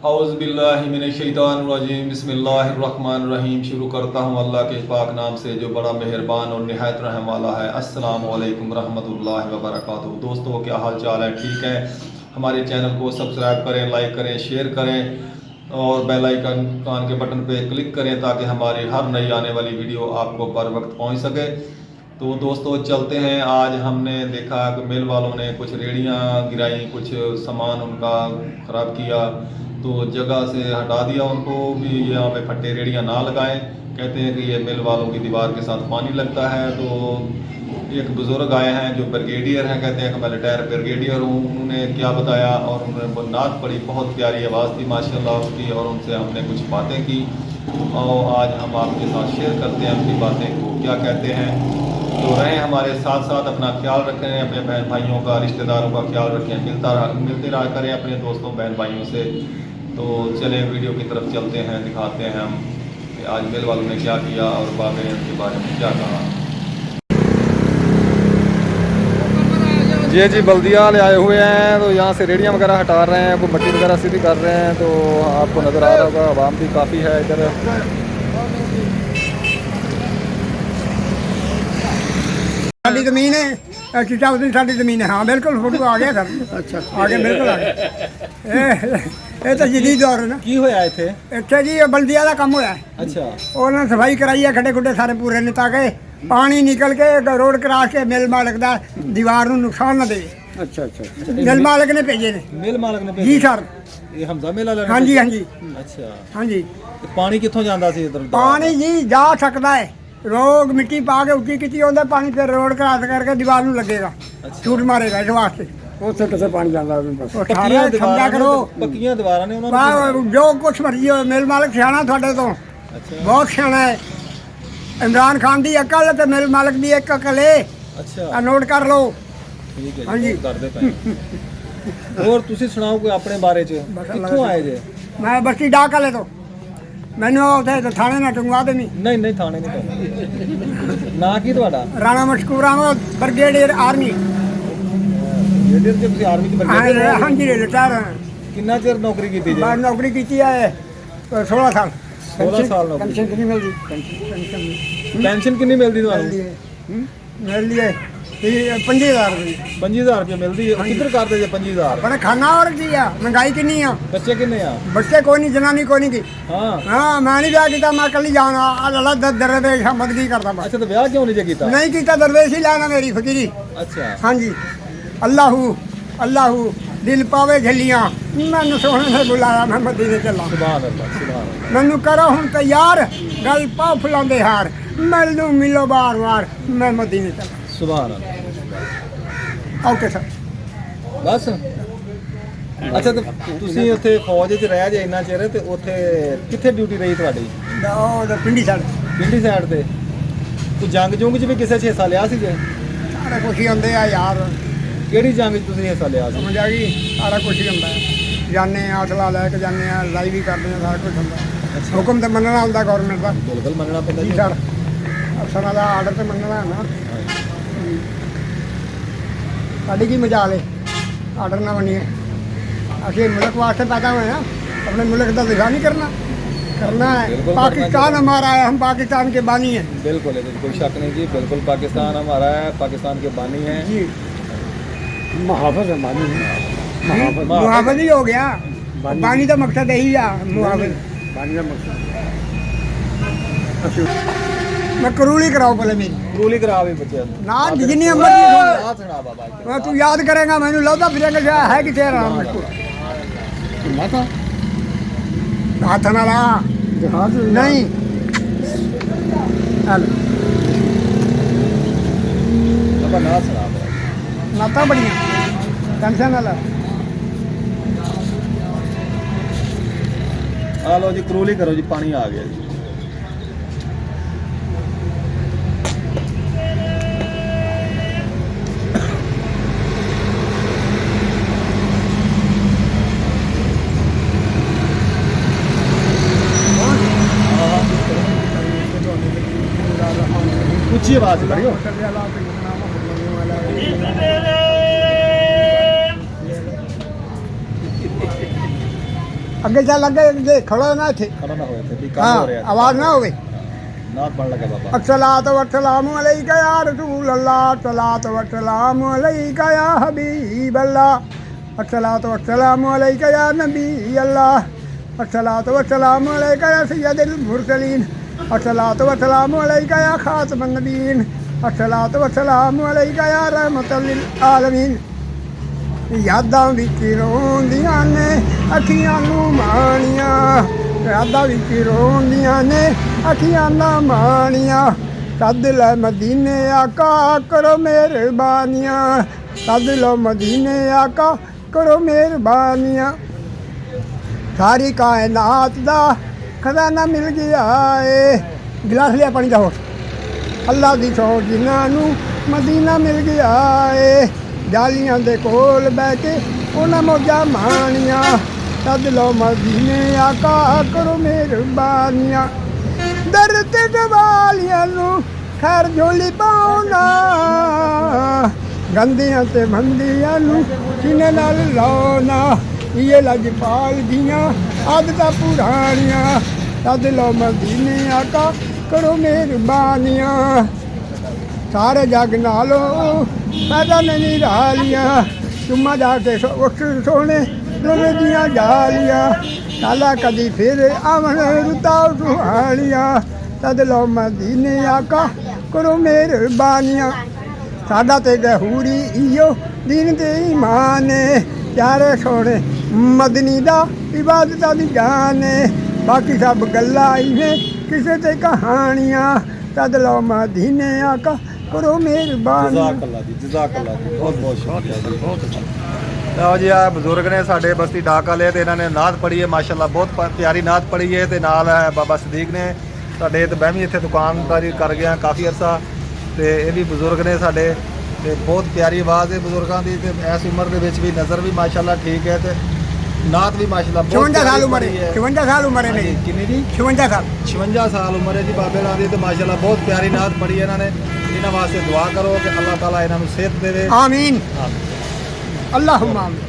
औज़ुबिल्लाहिमिनश्शैतानिर्रजीम बिस्मिल्लाहिर्रहमानिर्रहीम। शुरू करता हूँ अल्लाह के पाक नाम से जो बड़ा मेहरबान और निहायत रहम वाला है। अस्सलामु अलैकुम रहमतुल्लाहि व बरकातुहू। दोस्तों, क्या हाल चाल है? ठीक है। हमारे चैनल को सब्सक्राइब करें, लाइक करें, शेयर करें और बेल आइकन कान के बटन पे क्लिक करें ताकि हमारी हर नई आने वाली वीडियो आपको बर वक्त पहुँच सके। तो दोस्तों, चलते हैं। आज हमने देखा कि मिल वालों ने कुछ रेड़ियाँ गिराई, कुछ सामान उनका ख़राब किया, तो जगह से हटा दिया उनको भी। यहाँ पे फट्टे रेड़ियाँ ना लगाएं। कहते हैं कि ये मिल वालों की दीवार के साथ पानी लगता है। तो एक बुज़ुर्ग आए हैं जो ब्रिगेडियर हैं, कहते हैं कि मैं रिटायर ब्रिगेडियर हूँ। उन्होंने क्या बताया और उन्होंने वो नात पढ़ी, बहुत प्यारी आवाज़ थी माशाल्लाह उसकी, और उनसे हमने कुछ बातें की और आज हम आपके साथ शेयर करते हैं उनकी बातें को क्या कहते हैं। तो रहें हमारे साथ साथ, अपना ख्याल रखें, अपने बहन भाइयों का, रिश्तेदारों का ख्याल रखें, मिलते रहा करें अपने दोस्तों बहन भाइयों से। तो चलें वीडियो की तरफ चलते हैं, दिखाते हैं हम कि आज मिल वालों ने क्या किया और बागें के बारे में क्या कहा। जी बल्दिया वाले आए हुए हैं, तो यहाँ से रेडियाँ वगैरह हटा रहे हैं, वो मट्टी वगैरह सीधी कर रहे हैं। तो आपको नज़र आ रहा होगा आवाम भी काफ़ी है इधर। साडी ज़मीन है चिट्टा उस दिन साडी ज़मीन है। हाँ बिल्कुल फोटो आ गया सर। अच्छा आ गया, बिल्कुल आ गया। ये तो जदीद दौर है ना। की होया इत्थे? इत्थे जी बल्दिया का काम होया है। अच्छा। उन्होंने सफाई कराई है, खड्डे खुड्डे सारे पूरे ने, ताकि पानी निकल के रोड क्रॉस के मिल मालिक का दीवार को नुकसान न दे। अच्छा अच्छा। मिल मालिक ने भेजे ने। मिल मालक ने जी सर। ये हमजा मिल वाले ने? हाँ जी हाँ जी अच्छा। हाँ जी। ते पानी कित्थों जांदा सी इधर? पानी जी जा सकता है, रोग मिट्टी पा के उठी की होता पानी, फिर रोड क्रॉस करके दीवार में लगेगा, छूट मारेगा इस वास्ते। ਉੱਥੇ ਕਿਸੇ ਪਾਣੀ ਜਾਂਦਾ ਬਸ समझा करो ਪੱਕੀਆਂ ਦੀਵਾਰਾਂ ਨੇ ਉਹਨਾਂ ਨੂੰ। जो कुछ मर्जी हो, मिल मालिक सियाना थोड़े तो ਅੱਛਾ बहुत सियाना है। इमरान खान की अकल तो मिल मालिक की एक अकल है, ਅੱਛਾ नोट कर लो। ਠੀਕ ਹੈ हाँ जी। ਜੀ, ਕਰਦੇ ਪਏ। ਹੋਰ ਤੁਸੀਂ ਸੁਣਾਓ ਕੋਈ ਆਪਣੇ ਬਾਰੇ ਚ, ਕਿੱਥੋਂ ਆਏ ਜੇ? मैं बस्ती डाक वाले तो मैंने उसे तो थाने ना टंगवा देनी। ਨਹੀਂ ਨਹੀਂ ਥਾਣੇ ਨਹੀਂ ਪਹੁੰਚੇ। ਨਾਂ ਕੀ ਤੁਹਾਡਾ? Rana Mashkoor brigadier army. ਜਿਹੜੇ ਤੇ ਤੁਸੀਂ ਆਰਮੀ ਚ ਬਰਗੇਡੀਅਰ हाँ जी रिटायर हैं। ਕਿੰਨਾ ਚਿਰ ਨੌਕਰੀ ਕੀਤੀ ਜੇ? मैं नौकरी की है 16 साल। 16 ਸਾਲ ਨੌਕਰੀ। पेंशन कितनी मिलती? पेंशन ਪੈਨਸ਼ਨ ਕਿੰਨੀ ਮਿਲਦੀ ਤੁਹਾਨੂੰ? मिल लिए 25,000 रुपये। 25,000 ਰੁਪਏ ਮਿਲਦੀ ਹੈ। ਕਿੱਧਰ ਕਰਦੇ ਜੇ 25,000? बड़ा खाना और की है, महंगाई कितनी है। ਬੱਚੇ ਕਿੰਨੇ ਆ? बच्चे कोई नहीं, जनानी कोई नहीं की। ਹਾਂ। हाँ मैं नहीं ब्याह किया, मैं कल ही जाना अल्लाह दरवेश बदगी करता बस। ਅੱਛਾ, ਤਾਂ ਵਿਆਹ ਕਿਉਂ ਨਹੀਂ ਜੇ ਕੀਤਾ? नहीं किया, दरवेश ही लाना मेरी फकीरी। ਅੱਛਾ। हाँ जी। अल्लाहू अल्लाहू दिल पावे झलियाँ, मैनू सोने ने बुलाया, मैं मदीने चला। ਸੁਭਾਨ ਅੱਲਾਹ ਸੁਭਾਨ ਅੱਲਾਹ। मैनू करो हूँ तैयार, गल पाओ फुलांदे हार, मैनू मिलो बार बार, मैं मदीने चला। ਸੁਭਾਨ ਅੱਲਾਹ। Okay sir. ਬਸ। ਅੱਛਾ, ਤਾਂ ਤੁਸੀਂ ਉੱਥੇ ਫੌਜ 'ਚ ਰਹਿ ਜੇ ਇੰਨਾ ਚਿਰ, ਤੇ ਉੱਥੇ ਕਿੱਥੇ ਡਿਊਟੀ ਰਹੀ ਤੁਹਾਡੀ? पिंडी साढ़े ਪਿੰਡੀ ਸਾਈਡ ਤੇ ਕੋਈ ਜੰਗ ਜੁੰਗ 'ਚ ਵੀ ਕਿਸੇ 'ਚ ਹਿੱਸਾ ਲਿਆ ਸੀ ਜੇ? सारा कुछ ही होंगे यार, ਕਿਹੜੀ ਜੰਗ 'ਚ ਤੁਸੀਂ ਹਿੱਸਾ ਲਿਆ ਸੀ? समझ आ गई। सारा कुछ ही होंगे, जाने हौसला लैके जाने, लड़ाई भी करते हैं, सारा कुछ होंगे। हुक्म तो मनना होंगे गौरमेंट का। ਬਿਲਕੁਲ ਮੰਨਣਾ ਪੈਂਦਾ जी ਜੀ। सर, अफसर का आर्डर तो मनना है ना। साड़ी की मजाल है, आर्डर ना बनिए। असं मुल्क वास्ते पैदा हुए हैं, अपने मुल्क का दिफा नहीं करना है। बिल्कुल पाकिस्तान हमारा है, हम पाकिस्तान के बानी हैं। बिल्कुल, कोई शक नहीं जी, बिल्कुल पाकिस्तान हमारा है, पाकिस्तान के बानी हैं जी। मुहाफ़िज़ है, बानी है। मुहाफिज ही हो गया, बानी का मकसद यही है, मुहाफिज। बानी का मकसद मैं करूली कराओ पहले मेरी रूली करा भी बच्चे ना जितनी मर्जी याद सुना बाबा मैं तू याद करेगा, मैंने लौटा फिरेगा है कि तेरा हाथ ना ला नहीं। बाबा ना सुना नाता बढ़िया, टेंशन ना ला। आ लो जी, करूली करो जी, पानी आ गया जी। ऊंची आवाज में करियो। ਅੱਗੇ ਚੱਲ ਅੱਗੇ ਖੜੋ ਨਾ ਇੱਥੇ ਖੜਾ ਨਾ ਹੋਏ ਤੇ ਵੀ ਕੰਮ ਹਾਂ ਹੋ ਰਿਹਾ ਆਵਾਜ਼ ਨਾ ਹੋਵੇ ਨਾਤ ਬਣ ਲੱਗਾ ਬਾਬਾ अस्सलातु वस्सलामु अलैका या रसूल अल्लाह अस्सलातु वस्सलामु अलैका या हबीब अल्लाह अस्सलातु वस्सलामु अलैका या नबी अल्लाह अस्सलातु वस्सलामु अलैका या सय्यदुल मुरसलीन अस्सलातु वस्सलामु अलैका या खातमुन नबीन अस्सलातु वस्सलामु अलैका या रहमतुल लिल आलमीन यादां विच रोंदियां ने अखियां नूं माणियां यादां विच रोंदियां ने अखियां ना माणियां सद लै मदीने आका करो मेहरबानियां सद लो मदीने आका करो मेहरबानियां सारी कायनात दा खजाना मिल गया है गिलास लिया पानी दा होर अल्लाह दी सौ जिन्हां नूं मदीना मिल गया है जालियां दे कोल बह के उन्हां मौजां माणियां सद लो मदीने आका करो मेहरबानियां दर ते वालियां नूं खैर झोली पाउणा गंदियां ते मंदियां नूं सीने नाल लाउणा ये लजपाल दियां आदतां पुराणियां सद लो मदीने आका करो मेहरबानियां सारे जग नालों पैदा नहीं रालियां चुम्मा जाके उठ सोने लोहे दियां जालियां काला कदी फिर आवन रुता सुहानियां सद लो मदीने आका करो मेहरबानियां साडा ते गहूरी इयो दीन ते ईमान प्यारे सोने मदनी दा इबादतां दी जान बाकी सब गल्लां इवें किसे ते कहानियां सद लो मदीने आका करो मेहरबानियां ਜਜ਼ਾਕ ਅੱਲਾ ਜੀ ਬਹੁਤ ਬਹੁਤ ਸ਼ੁਕਰੀਆ ਜੀ ਬਹੁਤ ਲਓ ਜੀ ਆ ਬਜ਼ੁਰਗ ਨੇ ਸਾਡੇ ਬਸਤੀ ਢਾਕ ਵਾਲੇ ਤੇ ਇਹਨਾਂ ਨੇ ਨਾਤ ਪੜ੍ਹੀ ਹੈ ਮਾਸ਼ਾਅੱਲਾ ਬਹੁਤ ਪਿਆਰੀ ਨਾਤ ਪੜ੍ਹੀ ਹੈ ਤੇ ਨਾਲ ਹੈ ਬਾਬਾ ਸਦੀਕ ਨੇ ਸਾਡੇ ਤੇ ਮੈਂ ਵੀ ਇੱਥੇ ਦੁਕਾਨਦਾਰੀ ਕਰ ਗਿਆ ਕਾਫੀ ਅਰਸਾ ਤੇ ਇਹ ਵੀ ਬਜ਼ੁਰਗ ਨੇ ਸਾਡੇ ਤੇ ਬਹੁਤ ਪਿਆਰੀ ਆਵਾਜ਼ ਹੈ ਬਜ਼ੁਰਗਾਂ ਦੀ ਤੇ ਇਸ ਉਮਰ ਦੇ ਵਿੱਚ ਵੀ ਨਜ਼ਰ ਵੀ ਮਾਸ਼ਾਅੱਲਾ ਠੀਕ ਹੈ ਤੇ ਨਾਤ ਵੀ ਮਾਸ਼ਾਅੱਲਾ ਬਹੁਤ 56 ਸਾਲ ਉਮਰ ਪੜ੍ਹੀ ਹੈ 56 ਸਾਲ ਉਮਰ ਹੈ ਮੇਰੀ ਕਿੰਨੀ ਜੀ 56 ਸਾਲ 56 ਸਾਲ ਉਮਰ ਹੈ ਜੀ ਬਾਬੇ ਨਾਲ ਦੀ ਤੇ ਮਾਸ਼ਾਅੱਲਾ ਬਹੁਤ ਪਿਆਰੀ ਨਾਤ ਪੜ੍ਹੀ ਹੈ ਇਹਨਾਂ ਨੇ ਇਹਨਾਂ ਵਾਸਤੇ ਦੁਆ ਕਰੋ ਕਿ ਅੱਲਾਹ ਤਾਲਾ ਇਹਨਾਂ ਨੂੰ ਸਿਹਤ ਦੇਵੇ आमीन अल्लाहुम्मा आमीन